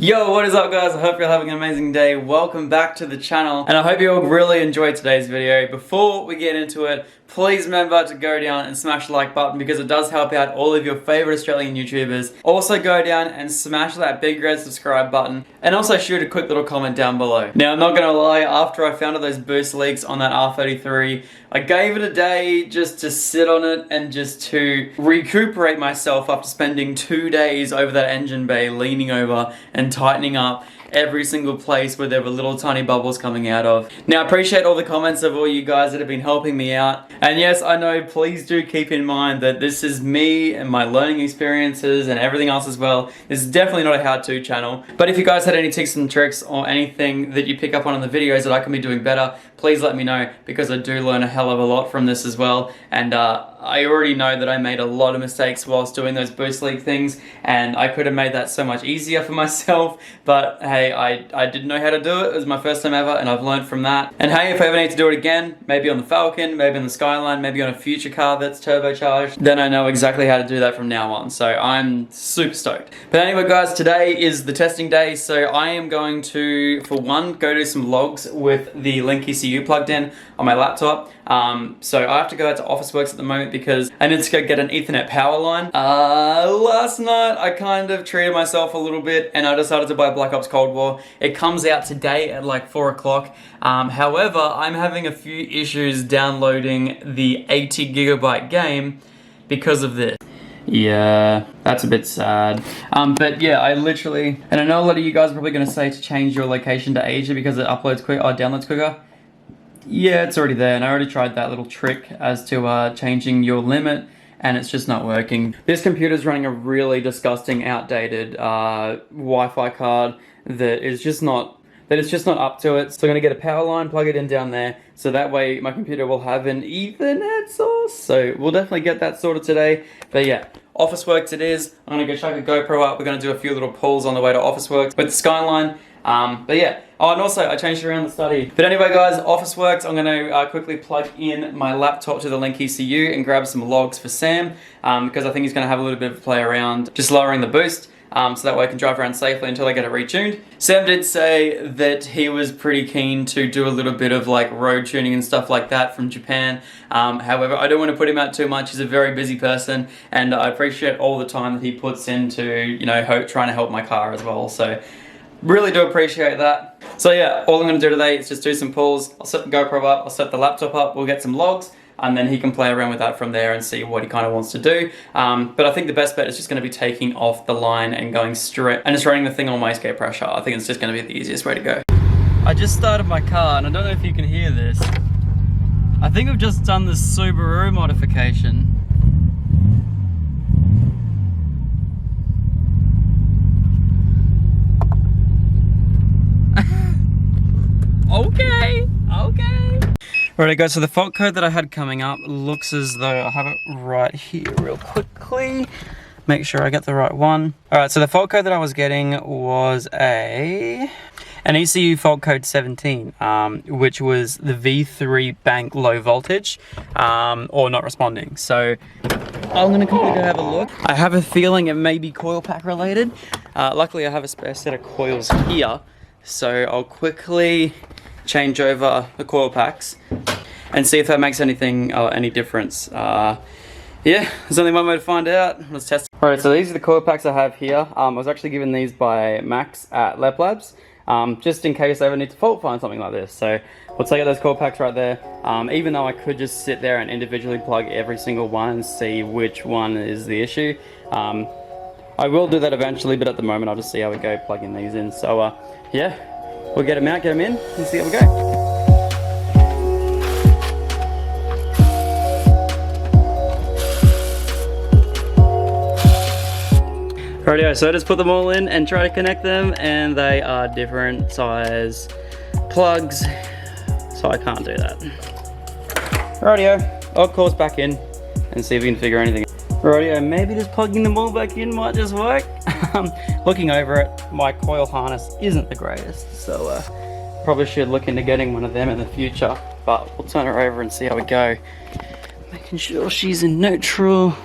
Yo, what is up guys? I hope you're having an amazing day. Welcome back to the channel and I hope you all really enjoyed today's video. Before we get into it, please remember to go down and smash the like button because it does help out all of your favorite Australian YouTubers. Also go down and smash that big red subscribe button and also shoot a quick little comment down below. Now I'm not gonna lie, after I found out those boost leaks on that R33, I gave it a day just to sit on it and just to recuperate myself after spending 2 days over that engine bay leaning over and tightening up every single place where there were little tiny bubbles coming out of. Now I appreciate all the comments of all you guys that have been helping me out, and yes, I know, please do keep in mind that this is me and my learning experiences and everything else as well. This is definitely not a how-to channel, but if you guys had any tips and tricks or anything that you pick up on in the videos that I can be doing better, please let me know because I do learn a hell of a lot from this as well. And I already know that I made a lot of mistakes whilst doing those boost leak things, and I could have made that so much easier for myself, but hey, I didn't know how to do it. It was my first time ever and I've learned from that. And hey, if I ever need to do it again, maybe on the Falcon, maybe on the Skyline, maybe on a future car that's turbocharged, then I know exactly how to do that from now on. So I'm super stoked. But anyway guys, today is the testing day, so I am going to, for one, go do some logs with the Link ECU plugged in on my laptop. So I have to go out to Officeworks at the moment because I need to go get an Ethernet power line. Last night I kind of treated myself a little bit and I decided to buy Black Ops Cold War. It comes out today at like 4 o'clock. However, I'm having a few issues downloading the 80 gigabyte game because of this. Yeah, that's a bit sad. But yeah, I literally, and I know a lot of you guys are probably going to say to change your location to Asia because it uploads quick or downloads quicker. Yeah, it's already there, and I already tried that little trick as to changing your limit, and it's just not working. This computer's running a really disgusting, outdated Wi-Fi card that is just not up to it. So I'm gonna get a power line, plug it in down there, so that way my computer will have an Ethernet source. So we'll definitely get that sorted today. But yeah, Officeworks it is. I'm gonna go chuck a GoPro up. We're gonna do a few little pulls on the way to Officeworks with the Skyline. But yeah, oh, and also I changed around the study. But anyway guys, Officeworks, I'm gonna quickly plug in my laptop to the Link ECU and grab some logs for Sam, because I think he's gonna have a little bit of a play around just lowering the boost. So that way I can drive around safely until I get it retuned. Sam did say that he was pretty keen to do a little bit of like road tuning and stuff like that from Japan. However, I don't want to put him out too much. He's a very busy person and I appreciate all the time that he puts into, you know, trying to help my car as well. So really do appreciate that. So yeah, all I'm going to do today is just do some pulls. I'll set the GoPro up, I'll set the laptop up, we'll get some logs, and then he can play around with that from there and see what he kind of wants to do. But I think the best bet is just going to be taking off the line and going straight and just running the thing on wastegate pressure. I think it's just going to be the easiest way to go. I just started my car and I don't know if you can hear this. I think we've just done the Subaru modification. Okay. Alright guys, so the fault code that I had coming up looks as though I have it right here real quickly. Make sure I get the right one. Alright, so the fault code that I was getting was an ECU fault code 17, which was the V3 bank low voltage, or not responding. So I'm gonna quickly go have a look. I have a feeling it may be coil pack related. Luckily I have a spare set of coils here, so I'll quickly change over the coil packs and see if that makes anything any difference. Yeah, there's only one way to find out. Let's test. Alright, so these are the coil packs I have here. I was actually given these by Max at Lep Labs, just in case I ever need to fault find something like this. So we'll take out those coil packs right there. Even though I could just sit there and individually plug every single one and see which one is the issue. I will do that eventually, but at the moment I'll just see how we go plugging these in. So yeah, we'll get them out, get them in, and see how we go. Rightio, so I just put them all in and try to connect them, and they are different size plugs, so I can't do that. Rightio, I'll course back in and see if we can figure anything out. Rightio, maybe just plugging them all back in might just work. Looking over it, my coil harness isn't the greatest, so probably should look into getting one of them in the future, but we'll turn her over and see how we go. Making sure she's in neutral.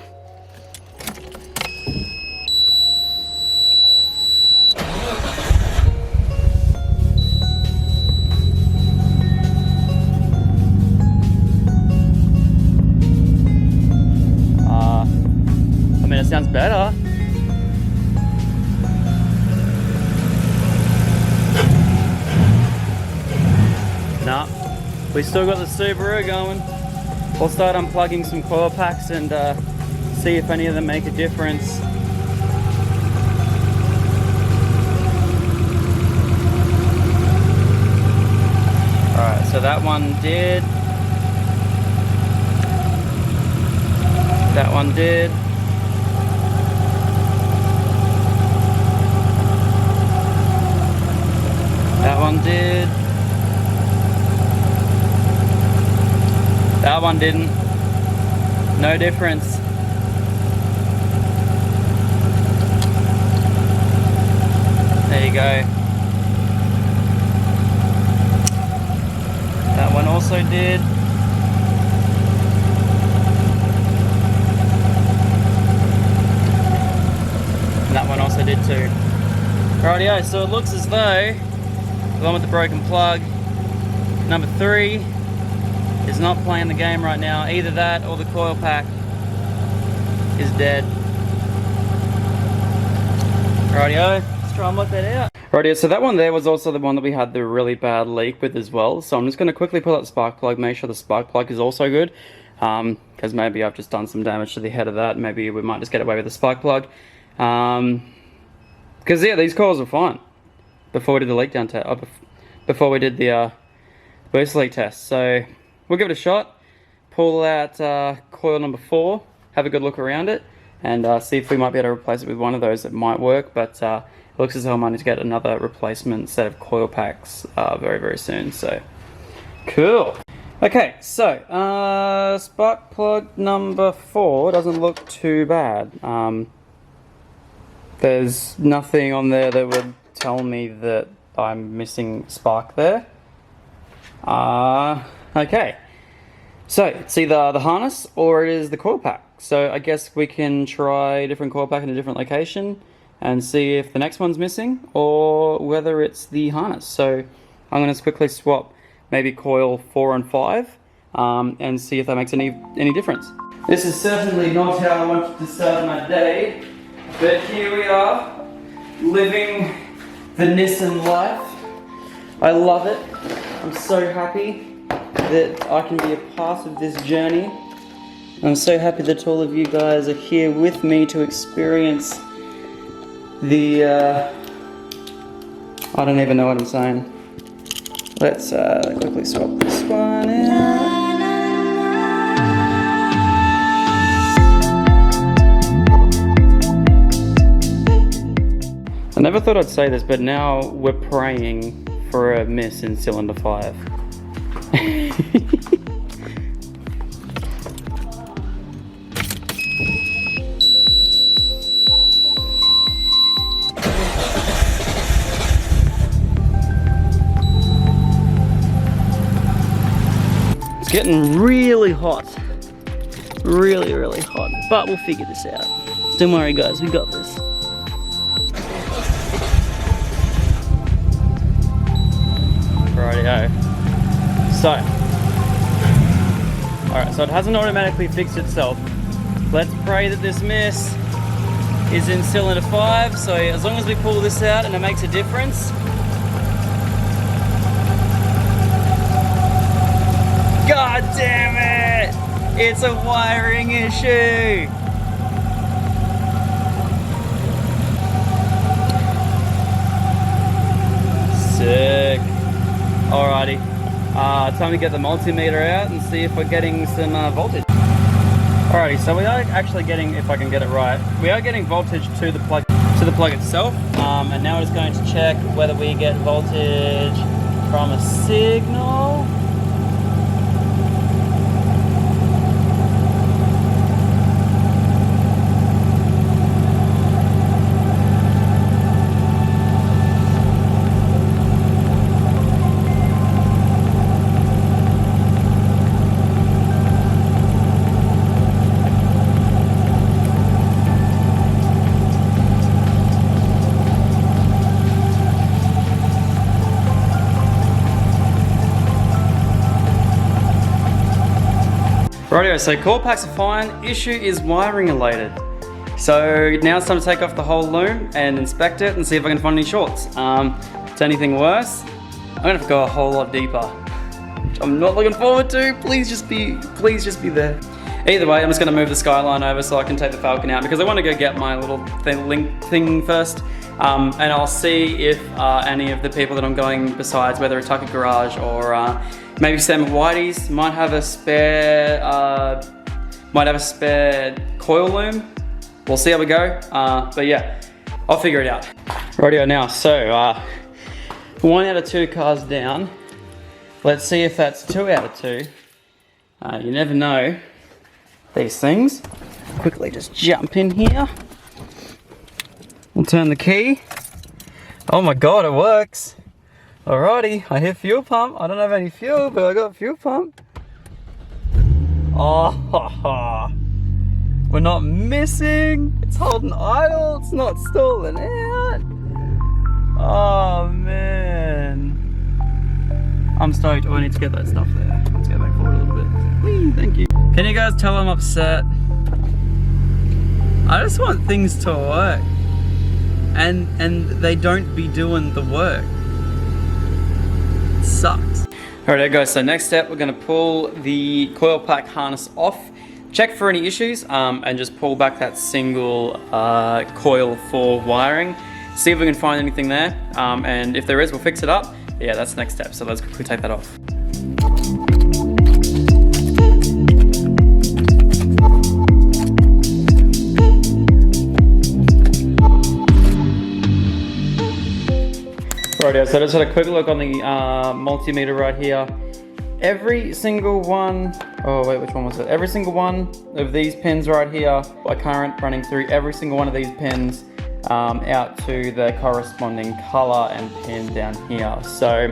sounds better. Nah, we still got the Subaru going. We'll start unplugging some coil packs and see if any of them make a difference. Alright, so that one did. That one did. That one did. That one didn't. No difference. There you go. That one also did. And that one also did too. Rightio, so it looks as though the one with the broken plug, number 3, is not playing the game right now. Either that or the coil pack is dead. Rightio, let's try and look that out. Rightio, so that one there was also the one that we had the really bad leak with as well. So I'm just going to quickly pull out the spark plug, make sure the spark plug is also good. Because maybe I've just done some damage to the head of that. Maybe we might just get away with the spark plug. Because yeah, these coils were fine before we did the leak down test. Before we did the boost leak test. So we'll give it a shot. Pull out coil number 4. Have a good look around it. And see if we might be able to replace it with one of those that might work. But it looks as though I might need to get another replacement set of coil packs very, very soon. So, cool. Okay, so spark plug number 4 doesn't look too bad. There's nothing on there that would tell me that I'm missing spark there. Okay. So, it's either the harness or it is the coil pack. So, I guess we can try a different coil pack in a different location and see if the next one's missing or whether it's the harness. So, I'm going to quickly swap maybe coil 4 and 5 and see if that makes any difference. This is certainly not how I wanted to start my day, but here we are, living the Nissan life. I love it. I'm so happy that I can be a part of this journey. I'm so happy that all of you guys are here with me to experience the, I don't even know what I'm saying. Let's quickly swap this one out. I never thought I'd say this, but now we're praying for a miss in cylinder 5. It's getting really hot. Really, really hot. But we'll figure this out. Don't worry guys, we got this. Rightio. So, alright, so it hasn't automatically fixed itself. Let's pray that this miss is in cylinder 5. So as long as we pull this out and it makes a difference. God damn it! It's a wiring issue! Sick. Alrighty, time to get the multimeter out and see if we're getting some voltage. Alrighty, so we are actually getting, if I can get it right, we are getting voltage to the plug itself, and now we're just going to check whether we get voltage from a signal. Rightio, so coil packs are fine. Issue is wiring related. So now it's time to take off the whole loom and inspect it and see if I can find any shorts. If it's anything worse, I'm gonna have to go a whole lot deeper, which I'm not looking forward to. Please just be there. Either way, I'm just gonna move the Skyline over so I can take the Falcon out because I want to go get my little link thing first. And I'll see if any of the people that I'm going besides, whether it's Tucker Garage or maybe Sam Whitey's, might have a spare coil loom. We'll see how we go. But yeah, I'll figure it out. Rightio now, so 1 out of 2 cars down. Let's see if that's 2 out of 2. You never know these things. Quickly just jump in here. We'll turn the key. Oh my god, it works. Alrighty, I hear fuel pump. I don't have any fuel, but I got fuel pump. Oh, we're not missing. It's holding idle. It's not stalling out. Oh man. I'm stoked. Oh, I need to get that stuff there. Let's go back forward a little bit. Whee, thank you. Can you guys tell I'm upset? I just want things to work. And they don't be doing the work. It sucks. Alright guys, so next step, we're gonna pull the coil pack harness off, check for any issues, and just pull back that single coil for wiring. See if we can find anything there, and if there is, we'll fix it up. But yeah, that's the next step, so let's quickly take that off. Rightio, so I just had a quick look on the multimeter right here. Every single one, oh wait, which one was it? Every single one of these pins right here, a current running through every single one of these pins out to the corresponding color and pin down here. So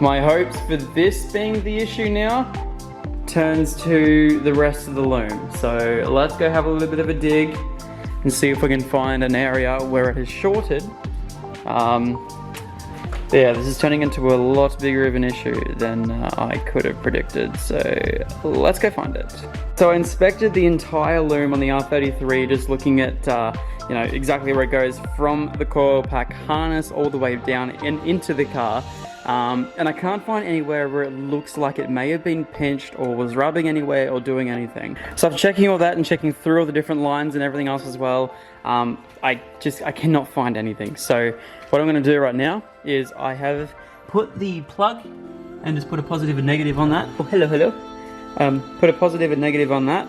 my hopes for this being the issue now turns to the rest of the loom. So let's go have a little bit of a dig and see if we can find an area where it is shorted. Yeah, this is turning into a lot bigger of an issue than I could have predicted, so let's go find it. So I inspected the entire loom on the R33, just looking at you know, exactly where it goes from the coil pack harness all the way down and into the car. And I can't find anywhere where it looks like it may have been pinched or was rubbing anywhere or doing anything. So after checking all that and checking through all the different lines and everything else as well, I cannot find anything. So what I'm going to do right now is I have put the plug and just put a positive and negative on that. Oh, hello. Put a positive and negative on that,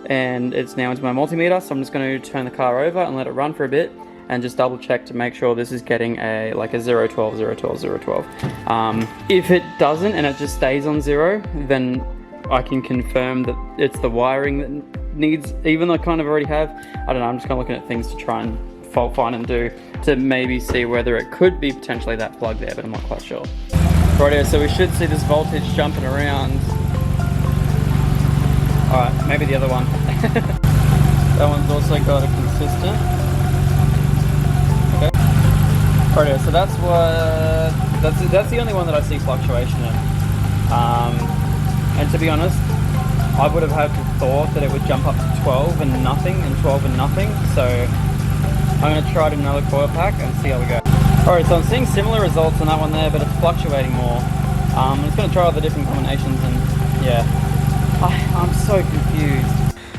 and it's now into my multimeter. So I'm just going to turn the car over and let it run for a bit and just double check to make sure this is getting a 012, 012, 012. If it doesn't and it just stays on 0, then I can confirm that it's the wiring that needs, even though I kind of already have, I don't know, I'm just kind of looking at things to try and fault find and do to maybe see whether it could be potentially that plug there, but I'm not quite sure. Rightio, so we should see this voltage jumping around. Alright, maybe the other one. That one's also got a consistent. Okay. Rightio, so that's the only one that I see fluctuation in. And to be honest, I would have had thought that it would jump up to 12 and nothing, and 12 and nothing, so I'm going to try another coil pack and see how we go. Alright, so I'm seeing similar results on that one there, but it's fluctuating more. I'm just going to try all the different combinations and yeah, I'm so confused.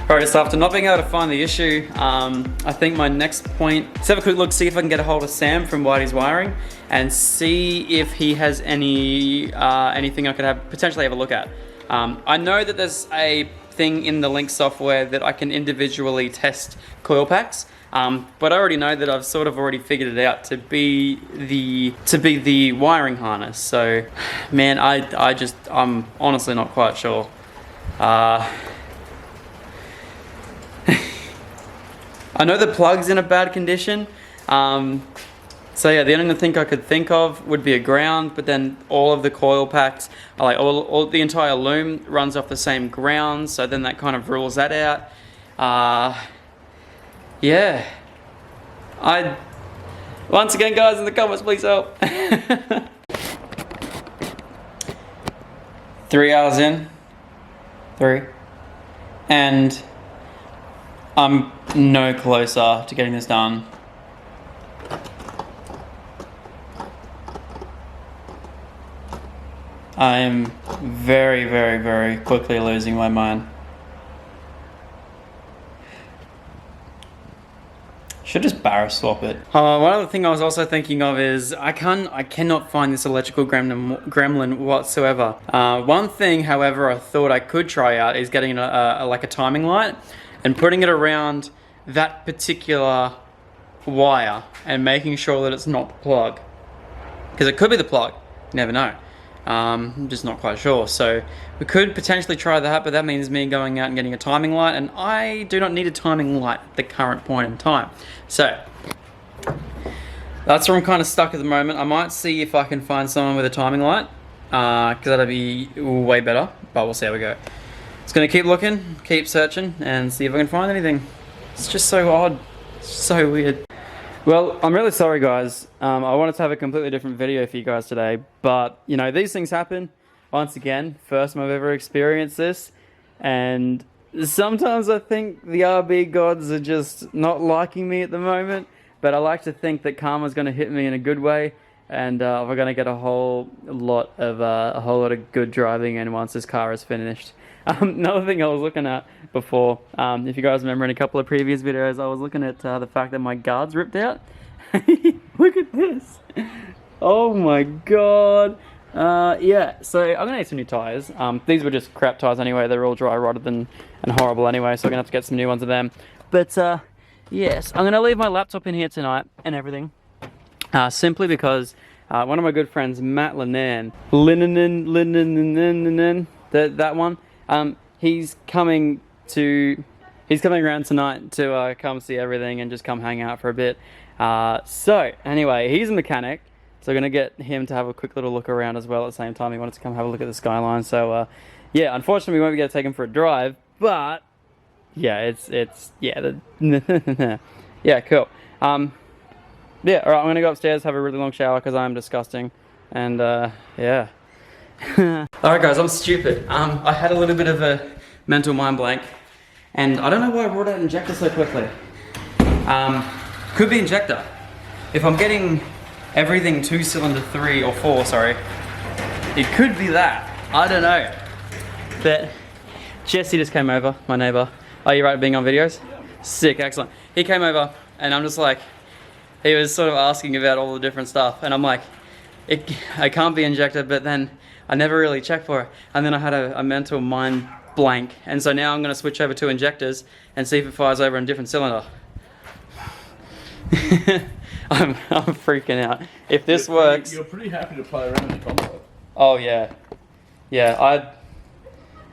Alright, so after not being able to find the issue, I think my next point, let's have a quick look, see if I can get a hold of Sam from Whitey's Wiring and see if he has anything I could potentially have a look at. I know that there's a thing in the Link software that I can individually test coil packs, but I already know that I've sort of already figured it out to be the wiring harness. So, man, I'm honestly not quite sure. I know the plug's in a bad condition. So yeah, the only thing I could think of would be a ground, but then all of the coil packs, are all the entire loom runs off the same ground, so then that kind of rules that out. Yeah. Once again, guys, in the comments, please help. 3 hours in. 3. And I'm no closer to getting this done. I am very, very, very quickly losing my mind. Should just barrel swap it. One other thing I was also thinking of is I cannot find this electrical gremlin whatsoever. One thing, however, I thought I could try out is getting like a timing light and putting it around that particular wire and making sure that it's not the plug. Because it could be the plug, you never know. I'm just not quite sure. So we could potentially try that, but that means me going out and getting a timing light, and I do not need a timing light at the current point in time. So that's where I'm kind of stuck at the moment. I might see if I can find someone with a timing light, because that'd be way better, but we'll see how we go. It's gonna keep looking, keep searching, and see if I can find anything. It's just so odd, so weird. Well, I'm really sorry guys. I wanted to have a completely different video for you guys today, but you know, these things happen. Once again, first time I've ever experienced this, and sometimes I think the RB gods are just not liking me at the moment, but I like to think that karma's going to hit me in a good way, and we're going to get a whole lot of good driving in once this car is finished. Another thing I was looking at before, if you guys remember in a couple of previous videos, I was looking at the fact that my guard's ripped out. Look at this. Oh my god. Yeah, so I'm gonna need some new tires. These were just crap tires anyway. They're all dry rotted and horrible anyway, so I'm gonna have to get some new ones of them. But yes, I'm gonna leave my laptop in here tonight and everything, simply because one of my good friends, Matt Linen, that one, he's coming around tonight to come see everything and just come hang out for a bit. So anyway, he's a mechanic, so we're gonna get him to have a quick little look around as well at the same time. He wanted to come have a look at the Skyline, so yeah, unfortunately we won't be able to take him for a drive, but yeah, yeah, yeah, cool. Yeah, alright, I'm gonna go upstairs, have a really long shower because I'm disgusting, and yeah. Alright guys, I'm stupid. I had a little bit of a mental mind blank, and I don't know why I brought out injector so quickly. Could be injector. If I'm getting everything 2 cylinder 3 or 4, sorry, it could be that. I don't know. But Jesse just came over, my neighbor. Are you right at being on videos? Yeah. Sick, excellent. He came over, and I'm just like, he was sort of asking about all the different stuff, and I'm like, it can't be injector, but then I never really checked for it, and then I had a mental mind blank, and so now I'm going to switch over to injectors and see if it fires over in a different cylinder. I'm freaking out. If this works, you're pretty happy to play around with the console. Oh yeah, yeah.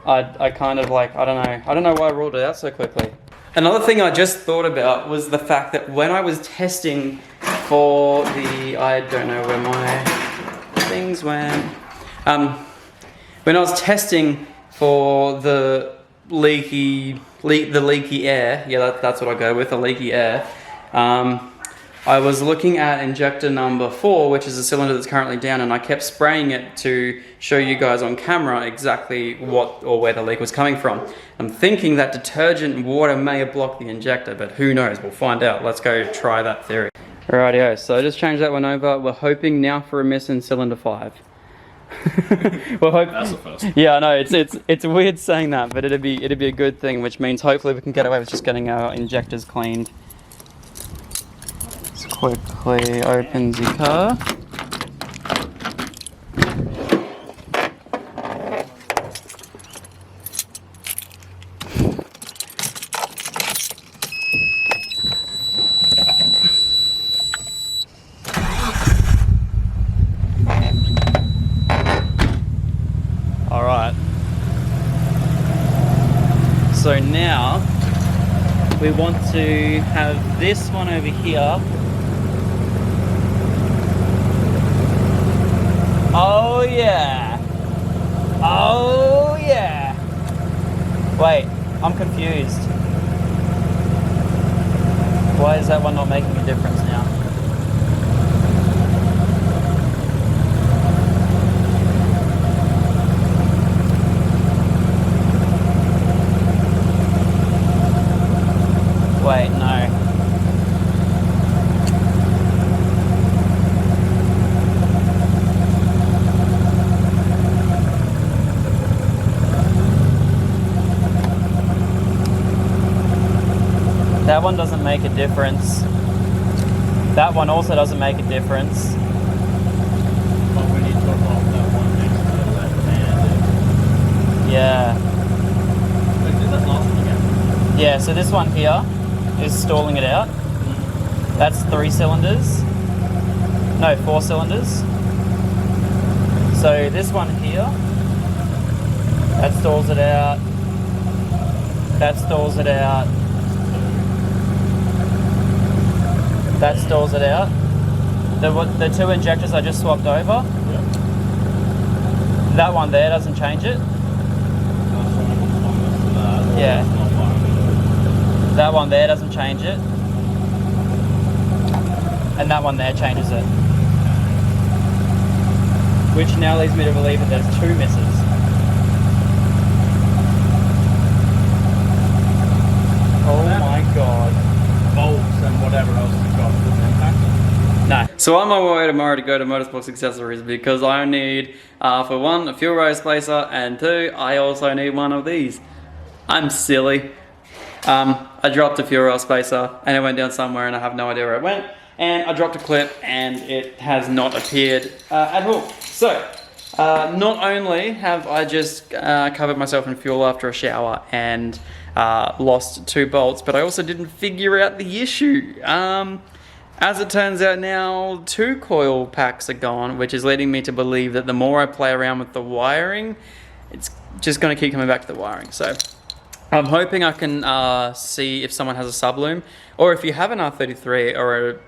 I kind of like, I don't know why I ruled it out so quickly. Another thing I just thought about was the fact that when I was testing for the, I don't know where my things went. When I was testing for the leaky air, yeah, that's what I go with, the leaky air. I was looking at injector number 4, which is a cylinder that's currently down, and I kept spraying it to show you guys on camera exactly what or where the leak was coming from. I'm thinking that detergent and water may have blocked the injector, but who knows? We'll find out. Let's go try that theory. Rightio, so I just changed that one over. We're hoping now for a miss in cylinder 5. That's the first. Yeah, I know, it's weird saying that, but it'd be a good thing, which means hopefully we can get away with just getting our injectors cleaned. Let's quickly open the car. Alright, so now we want to have this one over here. Oh yeah, oh yeah. Wait, I'm confused. Why is that one not making a difference now? make a difference. That one also doesn't make a difference. But we need to put off that one next to the left hand. Yeah. Wait, do that last one again. Yeah, so this one here is stalling it out. That's 3 cylinders. No, 4 cylinders. So this one here, that stalls it out. That stalls it out. That stalls it out. The 2 injectors I just swapped over. Yep. That one there doesn't change it. Yeah. That one there doesn't change it. And that one there changes it. Which now leads me to believe that there's 2 misses. Oh my god. Bolts and whatever else you've got doesn't impact. No. So I'm on my way tomorrow to go to Motorsports Accessories because I need, for 1, a fuel rail spacer, and 2, I also need one of these. I'm silly. I dropped a fuel rail spacer and it went down somewhere and I have no idea where it went. And I dropped a clip and it has not appeared at all. So, not only have I just covered myself in fuel after a shower and lost 2 bolts, but I also didn't figure out the issue. As it turns out now, 2 coil packs are gone, which is leading me to believe that the more I play around with the wiring, it's just going to keep coming back to the wiring. So I'm hoping I can see if someone has a subloom, or if you have an R33 or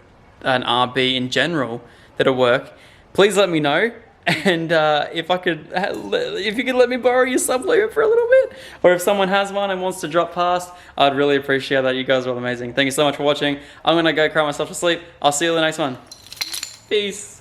an RB in general that'll work, please let me know. And if you could let me borrow your subloom for a little bit, or if someone has one and wants to drop past, I'd really appreciate that. You guys are all amazing. Thank you so much for watching. I'm gonna go cry myself to sleep. I'll see you in the next one. Peace.